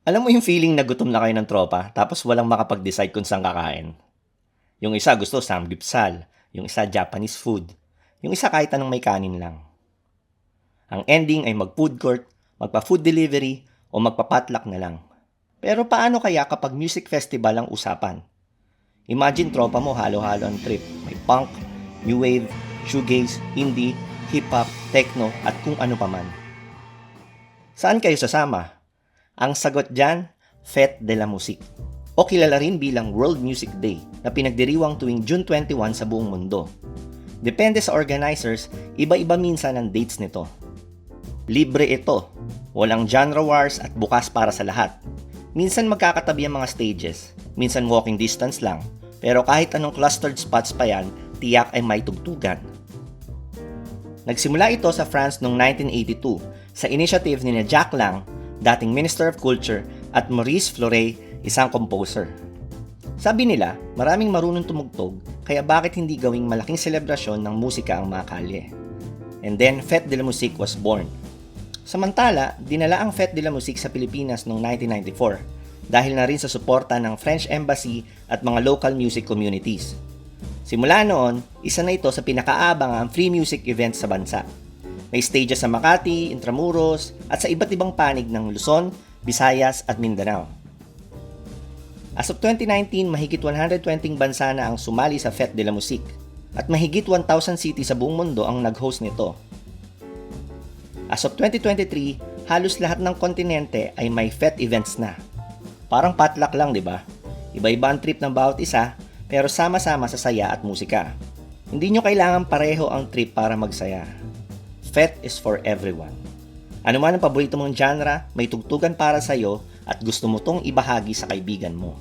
Alam mo yung feeling na gutom na kayo ng tropa tapos walang makapag-decide kung saan kakain? Yung isa gusto samgyeopsal, yung isa Japanese food, yung isa kahit anong may kanin lang. Ang ending ay mag-food court, magpa-food delivery, o magpa-potluck na lang. Pero paano kaya kapag music festival ang usapan? Imagine tropa mo halo-halo ang trip. May punk, new wave, shoegaze, indie, hip-hop, techno, at kung ano paman. Saan kayo sasama? Ang sagot dyan, Fête de la Musique, o kilala rin bilang World Music Day na pinagdiriwang tuwing June 21 sa buong mundo. Depende sa organizers, iba-iba minsan ang dates nito. Libre ito, walang genre wars at bukas para sa lahat. Minsan magkakatabi ang mga stages, minsan walking distance lang, pero kahit anong clustered spots pa yan, tiyak ay may tugtugan. Nagsimula ito sa France noong 1982 sa initiative ni Jack Lang, dating Minister of Culture, at Maurice Fleury, isang composer. Sabi nila, maraming marunong tumugtog, kaya bakit hindi gawing malaking selebrasyon ng musika ang mga kalye? And then, Fête de la Musique was born. Samantala, dinala ang Fête de la Musique sa Pilipinas noong 1994 dahil na rin sa suporta ng French Embassy at mga local music communities. Simula noon, isa na ito sa pinakaabangang free music events sa bansa. May stages sa Makati, Intramuros, at sa iba't ibang panig ng Luzon, Visayas at Mindanao. As of 2019, mahigit 120 bansa na ang sumali sa Fête de la Musique at mahigit 1,000 cities sa buong mundo ang nag-host nito. As of 2023, halos lahat ng kontinente ay may Fête events na. Parang potluck lang, di ba? Iba-iba ang trip ng bawat isa, pero sama-sama sa saya at musika. Hindi nyo kailangan pareho ang trip para magsaya. Fête is for everyone. Ano man ang paborito mong genre, may tugtugan para sa'yo at gusto mo tong ibahagi sa kaibigan mo.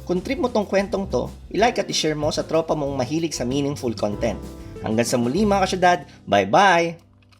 Kung trip mo tong kwentong to, i-like at i-share mo sa tropa mong mahilig sa meaningful content. Hanggang sa muli mga kasyudad, bye-bye!